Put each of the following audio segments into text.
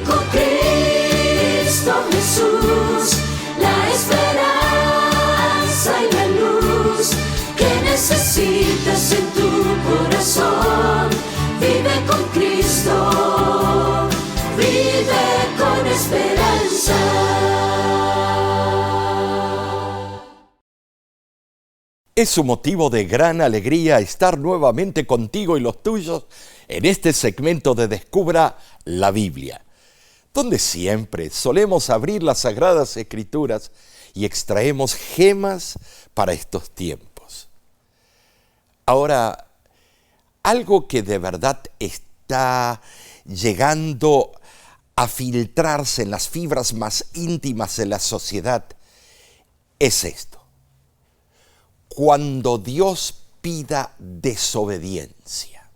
con Cristo Jesús, la esperanza y la luz que necesitas en tu corazón. Vive con Cristo, vive con esperanza. Es un motivo de gran alegría estar nuevamente contigo y los tuyos en este segmento de Descubra la Biblia, donde siempre solemos abrir las Sagradas Escrituras y extraemos gemas para estos tiempos. Ahora, algo que de verdad está llegando a filtrarse en las fibras más íntimas de la sociedad es esto. Cuando Dios pida desobediencia.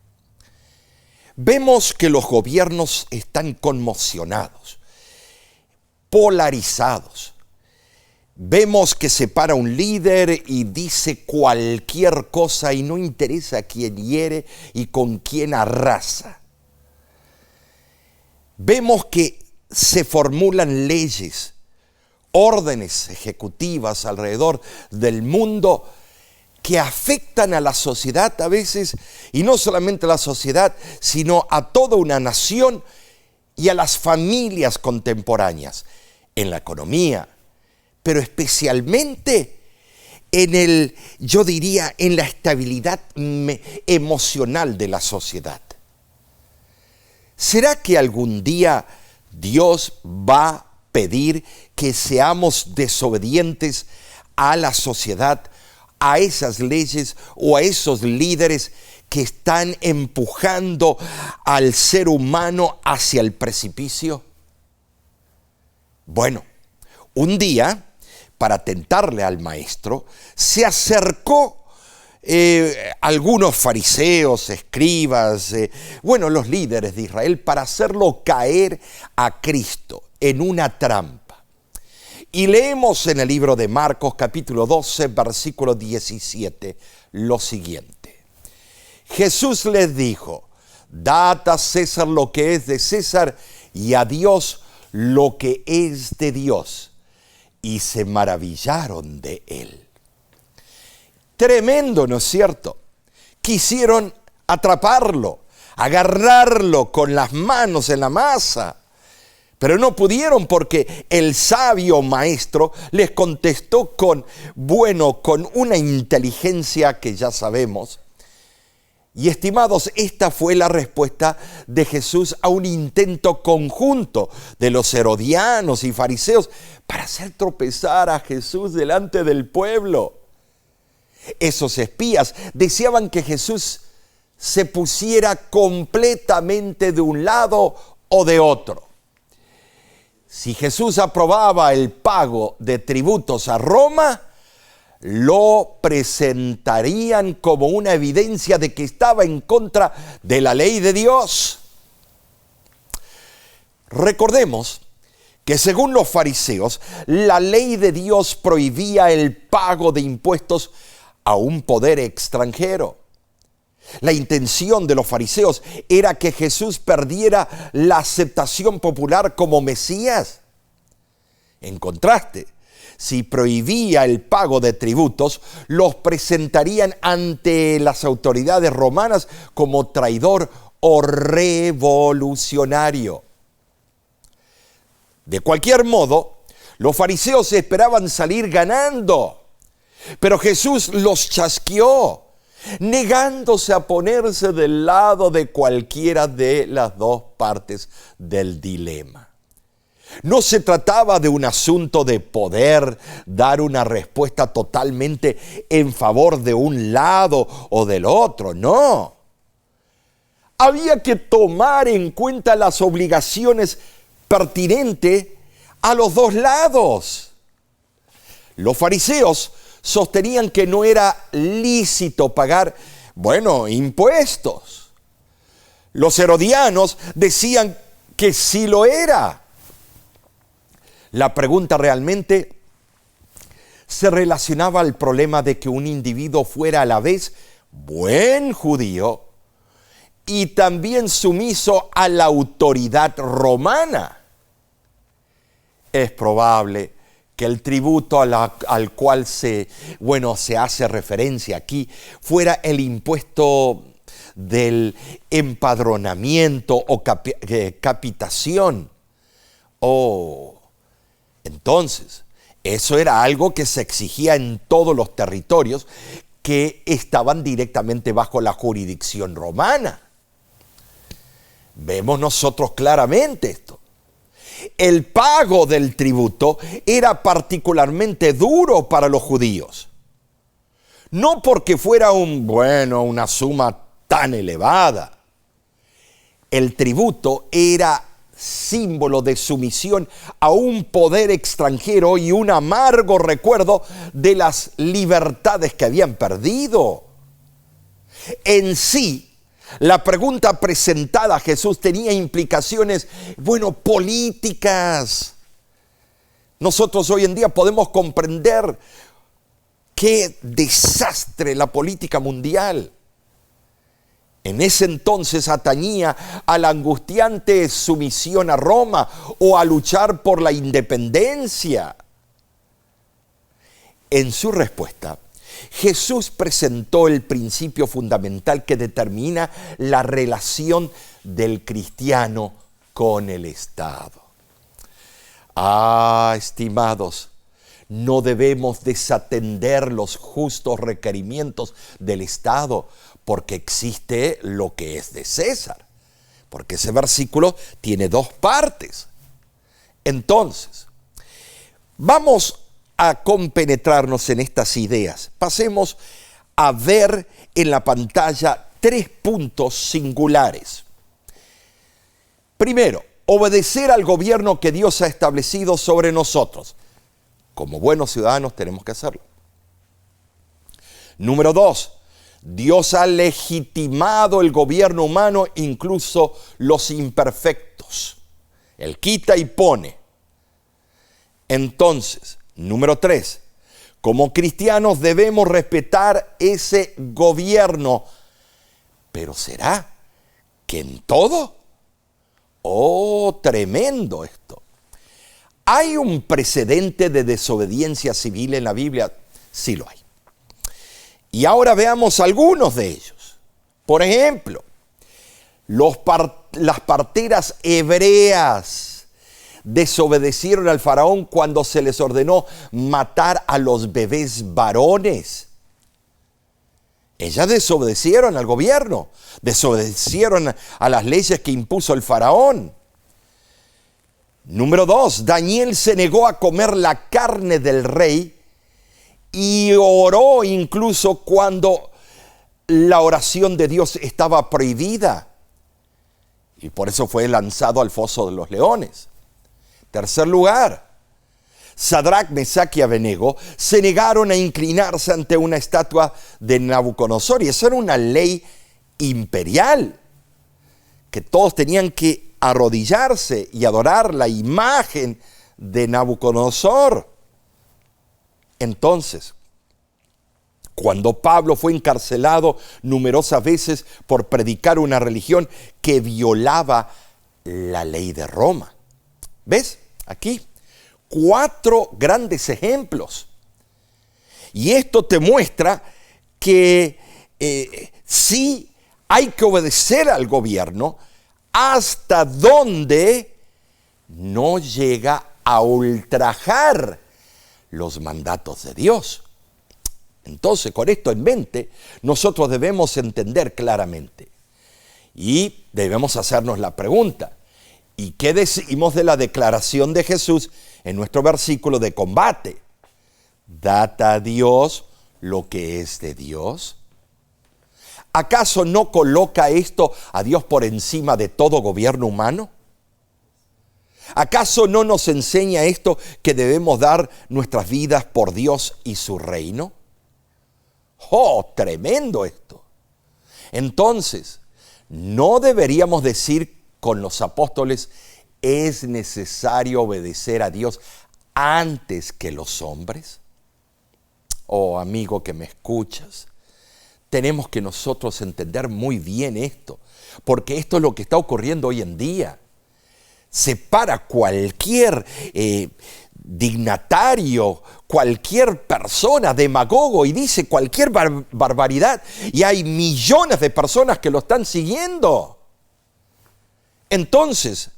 Vemos que los gobiernos están conmocionados, polarizados. Vemos que se para un líder y dice cualquier cosa y no interesa a quién hiere y con quién arrasa. Vemos que se formulan leyes, órdenes ejecutivas alrededor del mundo que afectan a la sociedad a veces, y no solamente a la sociedad, sino a toda una nación y a las familias contemporáneas, en la economía, pero especialmente yo diría, en la estabilidad emocional de la sociedad. ¿Será que algún día Dios va a pedir que seamos desobedientes a la sociedad, a esas leyes o a esos líderes que están empujando al ser humano hacia el precipicio? Bueno, un día, para tentarle al maestro, se acercó algunos fariseos, escribas, los líderes de Israel, para hacerlo caer a Cristo en una trampa. Y leemos en el libro de Marcos, capítulo 12, versículo 17, lo siguiente. Jesús les dijo: dad a César lo que es de César y a Dios lo que es de Dios. Y se maravillaron de él. Tremendo, ¿no es cierto? Quisieron atraparlo, agarrarlo con las manos en la masa. Pero no pudieron, porque el sabio maestro les contestó con una inteligencia que ya sabemos. Y estimados, esta fue la respuesta de Jesús a un intento conjunto de los herodianos y fariseos para hacer tropezar a Jesús delante del pueblo. Esos espías deseaban que Jesús se pusiera completamente de un lado o de otro. Si Jesús aprobaba el pago de tributos a Roma, lo presentarían como una evidencia de que estaba en contra de la ley de Dios. Recordemos que según los fariseos, la ley de Dios prohibía el pago de impuestos a un poder extranjero. La intención de los fariseos era que Jesús perdiera la aceptación popular como Mesías. En contraste, si prohibía el pago de tributos, los presentarían ante las autoridades romanas como traidor o revolucionario. De cualquier modo, los fariseos esperaban salir ganando, pero Jesús los chasqueó, negándose a ponerse del lado de cualquiera de las dos partes del dilema. No se trataba de un asunto de poder dar una respuesta totalmente en favor de un lado o del otro, no. Había que tomar en cuenta las obligaciones pertinentes a los dos lados. Los fariseos sostenían que no era lícito pagar, impuestos. Los herodianos decían que sí lo era. La pregunta realmente se relacionaba al problema de que un individuo fuera a la vez buen judío y también sumiso a la autoridad romana. Es probable que el tributo al cual se hace referencia aquí fuera el impuesto del empadronamiento o capitación. Entonces, eso era algo que se exigía en todos los territorios que estaban directamente bajo la jurisdicción romana. Vemos nosotros claramente esto. El pago del tributo era particularmente duro para los judíos. No porque fuera una suma tan elevada. El tributo era símbolo de sumisión a un poder extranjero y un amargo recuerdo de las libertades que habían perdido. En sí, la pregunta presentada a Jesús tenía implicaciones, políticas. Nosotros hoy en día podemos comprender qué desastre la política mundial. En ese entonces atañía a la angustiante sumisión a Roma o a luchar por la independencia. En su respuesta, Jesús presentó el principio fundamental que determina la relación del cristiano con el Estado. Estimados, no debemos desatender los justos requerimientos del Estado, porque existe lo que es de César. Porque ese versículo tiene dos partes. Entonces, vamos a compenetrarnos en estas ideas. Pasemos a ver en la pantalla 3 puntos singulares. Primero, obedecer al gobierno que Dios ha establecido sobre nosotros. Como buenos ciudadanos tenemos que hacerlo. Número 2, Dios ha legitimado el gobierno humano, incluso los imperfectos. Él quita y pone. Entonces, número 3, como cristianos debemos respetar ese gobierno. ¿Pero será que en todo? Tremendo esto. ¿Hay un precedente de desobediencia civil en la Biblia? Sí lo hay. Y ahora veamos algunos de ellos. Por ejemplo, las parteras hebreas desobedecieron al faraón cuando se les ordenó matar a los bebés varones. Ellas desobedecieron al gobierno, desobedecieron a las leyes que impuso el faraón. Número 2, Daniel se negó a comer la carne del rey y oró incluso cuando la oración de Dios estaba prohibida. Y por eso fue lanzado al foso de los leones. Tercer lugar, Sadrach, Mesach y Abednego se negaron a inclinarse ante una estatua de Nabucodonosor. Y eso era una ley imperial, que todos tenían que arrodillarse y adorar la imagen de Nabucodonosor. Entonces, cuando Pablo fue encarcelado numerosas veces por predicar una religión que violaba la ley de Roma. ¿Ves? Aquí 4 grandes ejemplos. Y esto te muestra que sí hay que obedecer al gobierno hasta donde no llega a ultrajar los mandatos de Dios. Entonces, con esto en mente, nosotros debemos entender claramente y debemos hacernos la pregunta: ¿y qué decimos de la declaración de Jesús en nuestro versículo de combate? ¿Dad a Dios lo que es de Dios? ¿Acaso no coloca esto a Dios por encima de todo gobierno humano? ¿Acaso no nos enseña esto que debemos dar nuestras vidas por Dios y su reino? Tremendo esto. Entonces, ¿no deberíamos decir con los apóstoles: es necesario obedecer a Dios antes que los hombres? Amigo que me escuchas, tenemos que nosotros entender muy bien esto. porque esto es lo que está ocurriendo hoy en día. Se para cualquier dignatario, cualquier persona, demagogo, y dice cualquier barbaridad, y hay millones de personas que lo están siguiendo. Entonces,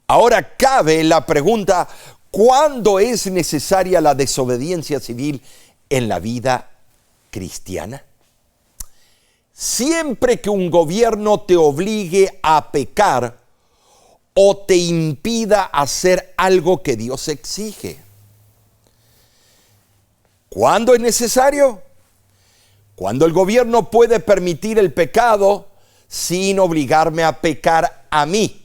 ahora cabe la pregunta: ¿cuándo es necesaria la desobediencia civil en la vida cristiana? Siempre que un gobierno te obligue a pecar o te impida hacer algo que Dios exige. ¿Cuándo es necesario? Cuando el gobierno puede permitir el pecado sin obligarme a pecar a mí.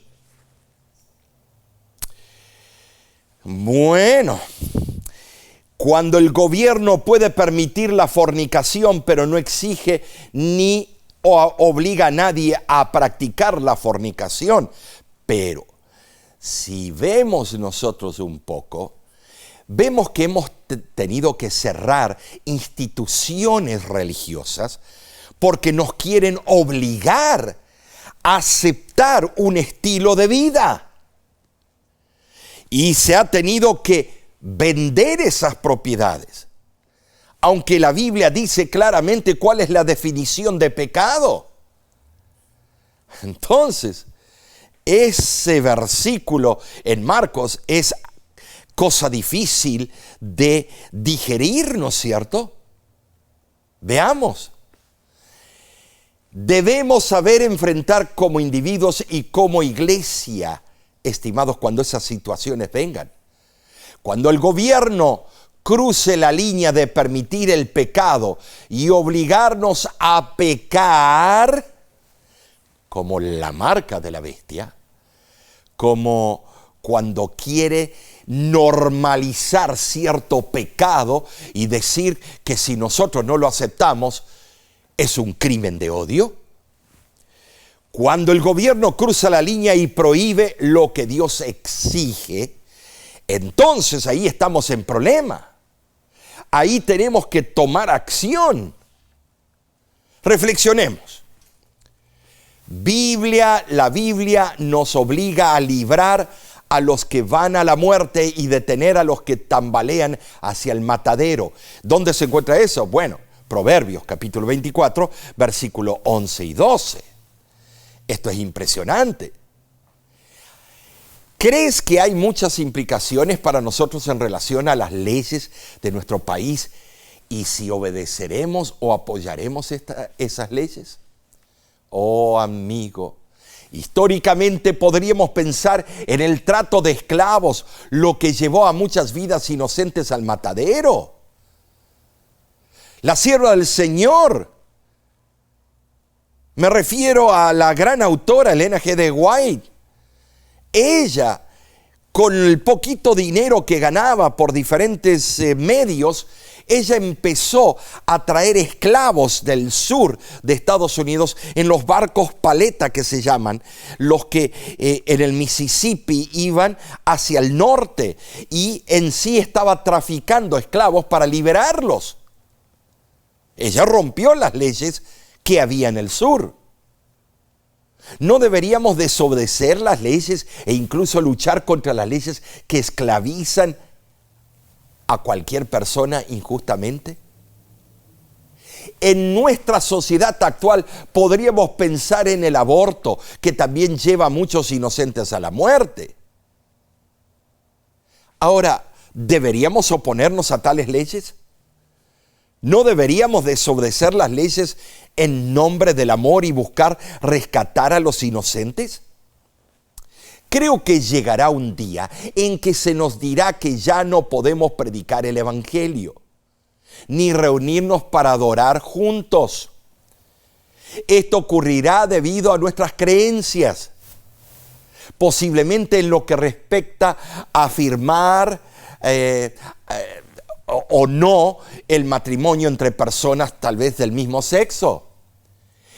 Bueno, cuando el gobierno puede permitir la fornicación, pero no exige ni obliga a nadie a practicar la fornicación. Pero si vemos nosotros un poco, vemos que hemos tenido que cerrar instituciones religiosas porque nos quieren obligar a aceptar un estilo de vida. Y se ha tenido que vender esas propiedades. Aunque la Biblia dice claramente cuál es la definición de pecado. Entonces, ese versículo en Marcos es cosa difícil de digerir, ¿no es cierto? Veamos. Debemos saber enfrentar como individuos y como iglesia, estimados, cuando esas situaciones vengan. Cuando el gobierno cruce la línea de permitir el pecado y obligarnos a pecar, como la marca de la bestia, como cuando quiere normalizar cierto pecado y decir que si nosotros no lo aceptamos es un crimen de odio. Cuando el gobierno cruza la línea y prohíbe lo que Dios exige, entonces ahí estamos en problema. Ahí tenemos que tomar acción. Reflexionemos. La Biblia nos obliga a librar a los que van a la muerte y detener a los que tambalean hacia el matadero. ¿Dónde se encuentra eso? Bueno, Proverbios capítulo 24, versículo 11 y 12. Esto es impresionante. ¿Crees que hay muchas implicaciones para nosotros en relación a las leyes de nuestro país y si obedeceremos o apoyaremos esas leyes? Oh, amigo, históricamente podríamos pensar en el trato de esclavos, lo que llevó a muchas vidas inocentes al matadero. La sierva del Señor, me refiero a la gran autora Elena G. de White. Ella, con el poquito dinero que ganaba por diferentes medios, ella empezó a traer esclavos del sur de Estados Unidos en los barcos paleta que se llaman, los que en el Mississippi iban hacia el norte, y en sí estaba traficando esclavos para liberarlos. Ella rompió las leyes que había en el sur. ¿No deberíamos desobedecer las leyes e incluso luchar contra las leyes que esclavizan a cualquier persona injustamente? En nuestra sociedad actual podríamos pensar en el aborto, que también lleva a muchos inocentes a la muerte. Ahora, ¿deberíamos oponernos a tales leyes? ¿No deberíamos desobedecer las leyes en nombre del amor y buscar rescatar a los inocentes? Creo que llegará un día en que se nos dirá que ya no podemos predicar el Evangelio, ni reunirnos para adorar juntos. Esto ocurrirá debido a nuestras creencias, posiblemente en lo que respecta a afirmar o no el matrimonio entre personas tal vez del mismo sexo.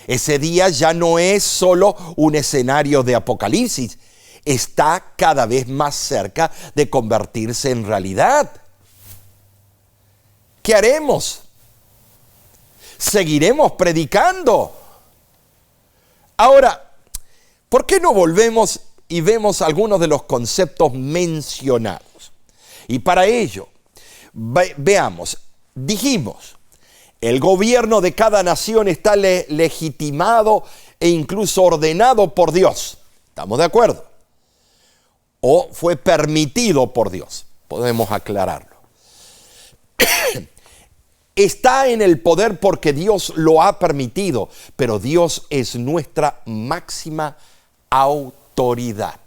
Ese día ya no es solo un escenario de apocalipsis, está cada vez más cerca de convertirse en realidad. ¿Qué haremos? ¿Seguiremos predicando? Ahora, ¿Por qué no volvemos y vemos algunos de los conceptos mencionados? Y para ello, veamos, dijimos, el gobierno de cada nación está legitimado e incluso ordenado por Dios. ¿Estamos de acuerdo? O fue permitido por Dios. Podemos aclararlo. Está en el poder porque Dios lo ha permitido, pero Dios es nuestra máxima autoridad.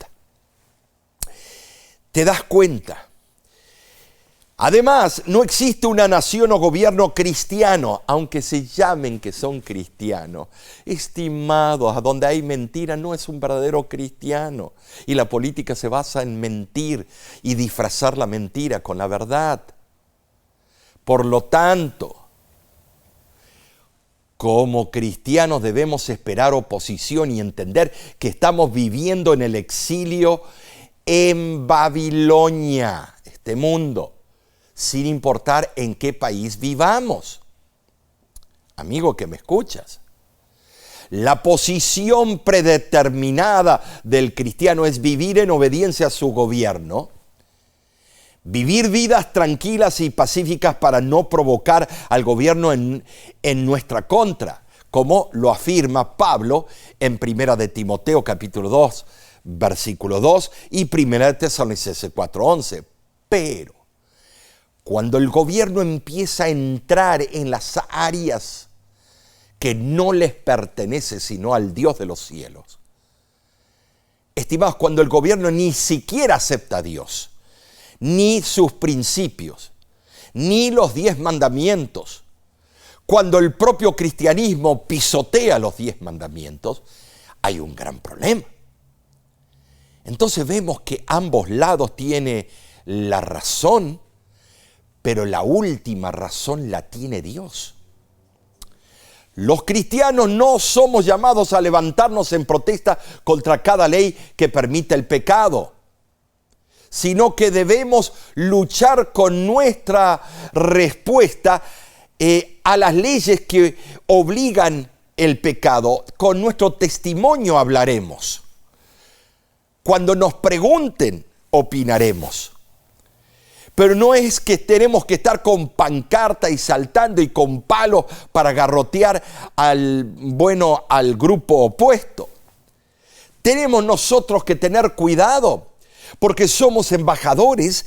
¿Te das cuenta? Además, no existe una nación o gobierno cristiano, aunque se llamen que son cristianos. Estimados, a donde hay mentira no es un verdadero cristiano. Y la política se basa en mentir y disfrazar la mentira con la verdad. Por lo tanto, como cristianos debemos esperar oposición y entender que estamos viviendo en el exilio en Babilonia, este mundo, sin importar en qué país vivamos. Amigo que me escuchas, la posición predeterminada del cristiano es vivir en obediencia a su gobierno, vivir vidas tranquilas y pacíficas para no provocar al gobierno en nuestra contra, como lo afirma Pablo en 1 de Timoteo capítulo 2, versículo 2 y 1 de Tesalonicenses 4:11. Pero cuando el gobierno empieza a entrar en las áreas que no les pertenece sino al Dios de los cielos, estimados, cuando el gobierno ni siquiera acepta a Dios, ni sus principios, ni los 10 mandamientos, cuando el propio cristianismo pisotea los 10 mandamientos, hay un gran problema. Entonces vemos que ambos lados tienen la razón, pero la última razón la tiene Dios. Los cristianos no somos llamados a levantarnos en protesta contra cada ley que permita el pecado, sino que debemos luchar con nuestra respuesta a las leyes que obligan el pecado. Con nuestro testimonio hablaremos. Cuando nos pregunten, opinaremos. Pero no es que tenemos que estar con pancarta y saltando y con palos para garrotear al grupo opuesto. Tenemos nosotros que tener cuidado, porque somos embajadores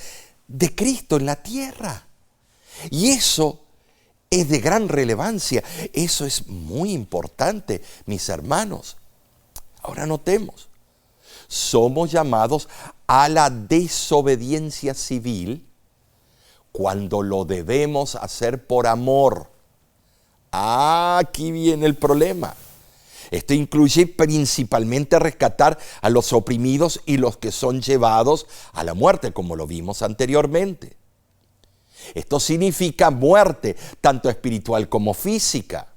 de Cristo en la tierra. Y eso es de gran relevancia. Eso es muy importante, mis hermanos. Ahora notemos, somos llamados a la desobediencia civil cuando lo debemos hacer por amor. Aquí viene el problema. Esto incluye principalmente rescatar a los oprimidos y los que son llevados a la muerte, como lo vimos anteriormente. Esto significa muerte, tanto espiritual como física.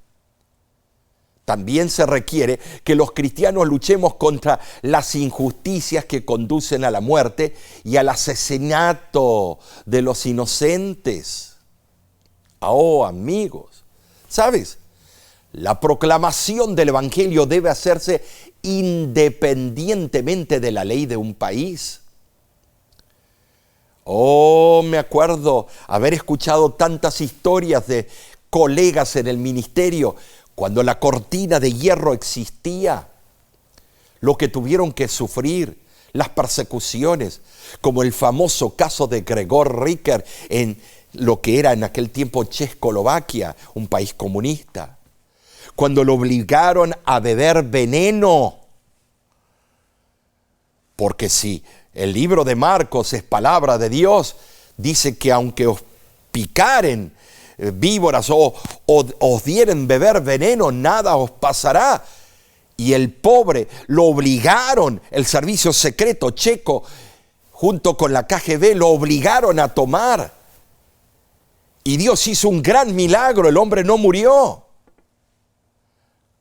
También se requiere que los cristianos luchemos contra las injusticias que conducen a la muerte y al asesinato de los inocentes. Oh, amigos, ¿sabes? La proclamación del Evangelio debe hacerse independientemente de la ley de un país. Oh, me acuerdo haber escuchado tantas historias de colegas en el ministerio cuando la cortina de hierro existía, lo que tuvieron que sufrir, las persecuciones, como el famoso caso de Gregor Ricker en lo que era en aquel tiempo Checoslovaquia, un país comunista, cuando lo obligaron a beber veneno. Porque si el libro de Marcos es palabra de Dios, dice que aunque os picaren víboras o os dieren beber veneno, nada os pasará. Y el pobre lo obligaron, el servicio secreto checo, junto con la KGB, lo obligaron a tomar. Y Dios hizo un gran milagro, el hombre no murió.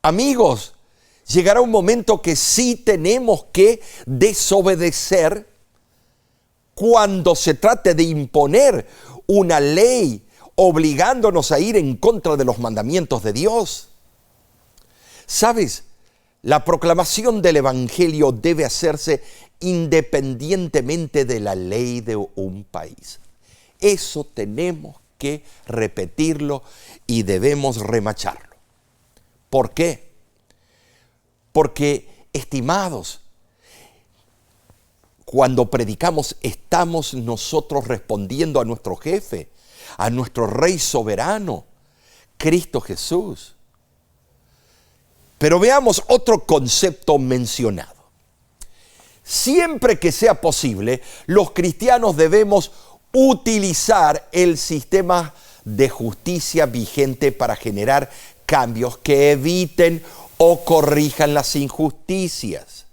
Amigos, llegará un momento que sí tenemos que desobedecer cuando se trate de imponer una ley obligándonos a ir en contra de los mandamientos de Dios. ¿Sabes? La proclamación del Evangelio debe hacerse independientemente de la ley de un país. Eso tenemos que repetirlo y debemos remacharlo. ¿Por qué? Porque, estimados, cuando predicamos estamos nosotros respondiendo a nuestro jefe, a nuestro Rey soberano, Cristo Jesús. Pero veamos otro concepto mencionado. Siempre que sea posible, los cristianos debemos utilizar el sistema de justicia vigente para generar cambios que eviten o corrijan las injusticias.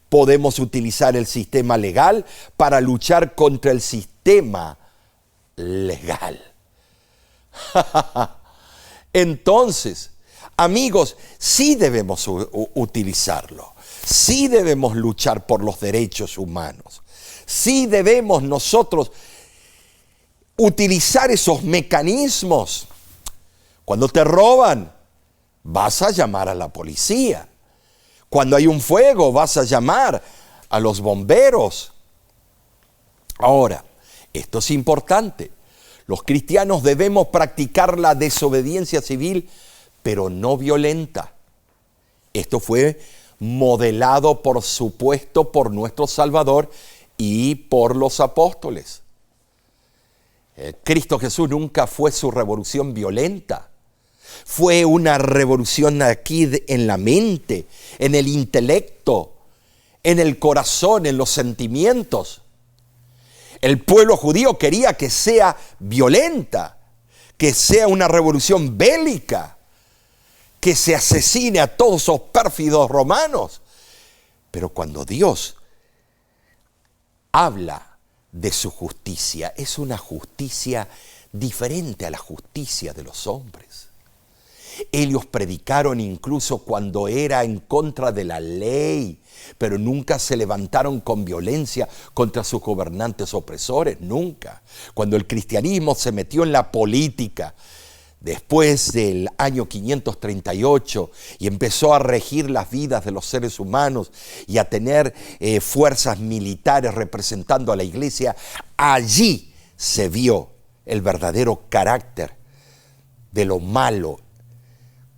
Podemos utilizar el sistema legal para luchar contra el sistema legal. Entonces, amigos, sí debemos utilizarlo. Sí debemos luchar por los derechos humanos. Sí debemos nosotros utilizar esos mecanismos. Cuando te roban, vas a llamar a la policía. Cuando hay un fuego, vas a llamar a los bomberos. Ahora, esto es importante. Los cristianos debemos practicar la desobediencia civil, pero no violenta. Esto fue modelado, por supuesto, por nuestro Salvador y por los apóstoles. Cristo Jesús nunca fue su revolución violenta. Fue una revolución aquí en la mente, en el intelecto, en el corazón, en los sentimientos. El pueblo judío quería que sea violenta, que sea una revolución bélica, que se asesine a todos esos pérfidos romanos. Pero cuando Dios habla de su justicia, es una justicia diferente a la justicia de los hombres. Ellos predicaron incluso cuando era en contra de la ley, pero nunca se levantaron con violencia contra sus gobernantes opresores, nunca. Cuando el cristianismo se metió en la política, después del año 538, y empezó a regir las vidas de los seres humanos y a tener fuerzas militares representando a la iglesia, allí se vio el verdadero carácter de lo malo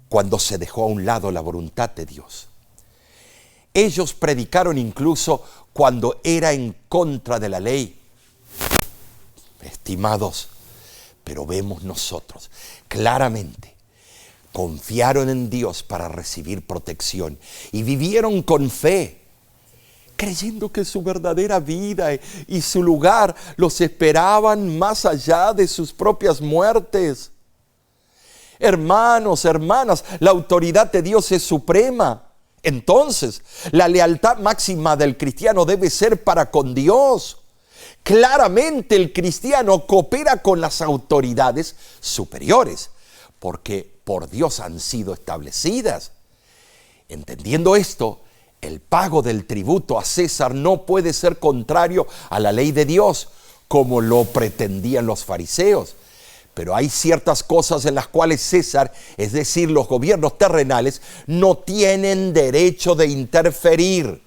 cuando se dejó a un lado la voluntad de Dios. Ellos predicaron incluso cuando era en contra de la ley. Estimados, pero vemos nosotros claramente, confiaron en Dios para recibir protección y vivieron con fe, creyendo que su verdadera vida y su lugar los esperaban más allá de sus propias muertes. Hermanos, hermanas, la autoridad de Dios es suprema. Entonces, la lealtad máxima del cristiano debe ser para con Dios. Claramente el cristiano coopera con las autoridades superiores, porque por Dios han sido establecidas. Entendiendo esto, el pago del tributo a César no puede ser contrario a la ley de Dios, como lo pretendían los fariseos. Pero hay ciertas cosas en las cuales César, es decir, los gobiernos terrenales, no tienen derecho de interferir.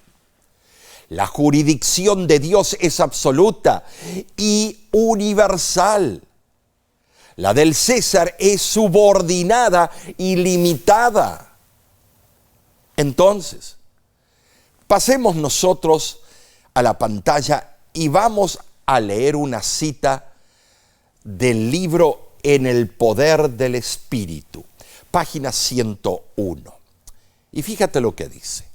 La jurisdicción de Dios es absoluta y universal. La del César es subordinada y limitada. Entonces, pasemos nosotros a la pantalla y vamos a leer una cita del libro En el poder del Espíritu, página 101. Y fíjate lo que dice.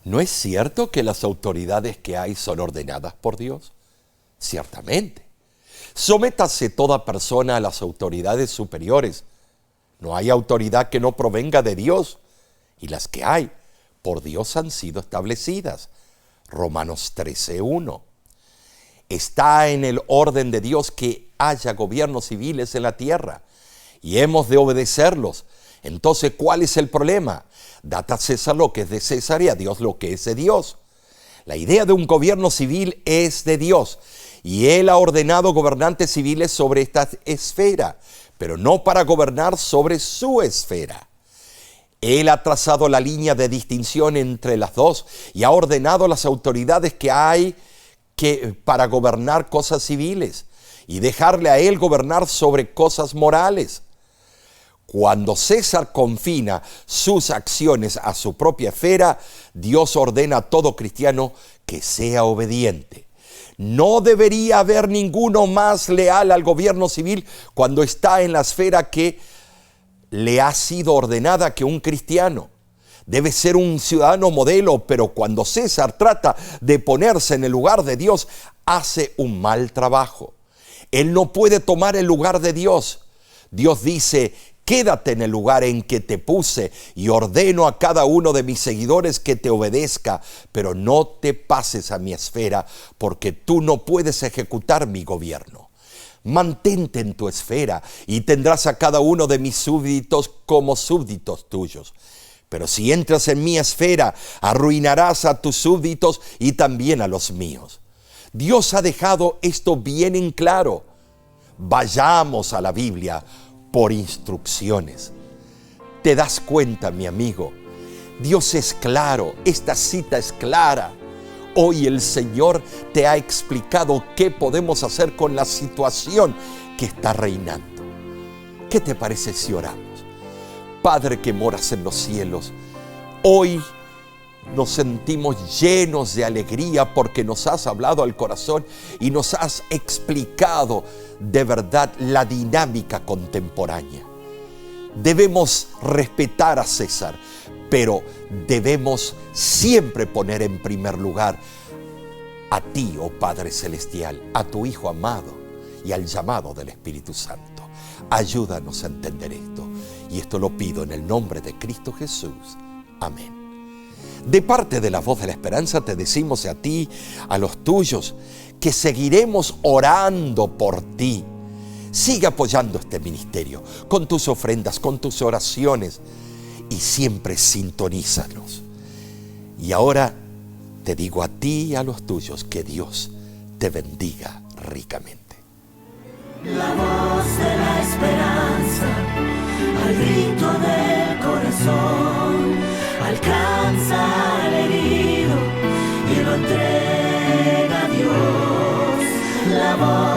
¿No es cierto que las autoridades que hay son ordenadas por Dios? Ciertamente. Sométase toda persona a las autoridades superiores. No hay autoridad que no provenga de Dios, y las que hay, por Dios han sido establecidas. Romanos 13:1. Está en el orden de Dios que haya gobiernos civiles en la tierra, y hemos de obedecerlos. Entonces, ¿cuál es el problema? Dad a César lo que es de César y a Dios lo que es de Dios. La idea de un gobierno civil es de Dios, y Él ha ordenado gobernantes civiles sobre esta esfera, pero no para gobernar sobre su esfera. Él ha trazado la línea de distinción entre las dos y ha ordenado las autoridades que hay para gobernar cosas civiles y dejarle a Él gobernar sobre cosas morales. Cuando César confina sus acciones a su propia esfera, Dios ordena a todo cristiano que sea obediente. No debería haber ninguno más leal al gobierno civil cuando está en la esfera que le ha sido ordenada que un cristiano. Debe ser un ciudadano modelo, pero cuando César trata de ponerse en el lugar de Dios, hace un mal trabajo. Él no puede tomar el lugar de Dios. Dios dice: quédate en el lugar en que te puse y ordeno a cada uno de mis seguidores que te obedezca, pero no te pases a mi esfera porque tú no puedes ejecutar mi gobierno. Mantente en tu esfera y tendrás a cada uno de mis súbditos como súbditos tuyos. Pero si entras en mi esfera, arruinarás a tus súbditos y también a los míos. Dios ha dejado esto bien en claro. Vayamos a la Biblia por instrucciones. ¿Te das cuenta, mi amigo? Dios es claro, esta cita es clara. Hoy el Señor te ha explicado qué podemos hacer con la situación que está reinando. ¿Qué te parece si oramos? Padre que moras en los cielos, hoy nos sentimos llenos de alegría porque nos has hablado al corazón y nos has explicado de verdad la dinámica contemporánea. Debemos respetar a César, pero debemos siempre poner en primer lugar a ti, oh Padre Celestial, a tu Hijo amado y al llamado del Espíritu Santo. Ayúdanos a entender esto, y esto lo pido en el nombre de Cristo Jesús. Amén. De parte de la Voz de la Esperanza te decimos a ti, a los tuyos, que seguiremos orando por ti. Sigue apoyando este ministerio con tus ofrendas, con tus oraciones, y siempre sintonízanos. Y ahora te digo a ti y a los tuyos que Dios te bendiga ricamente. La voz de la esperanza, al grito del corazón, alcanza al herido y lo entrega a Dios. La voz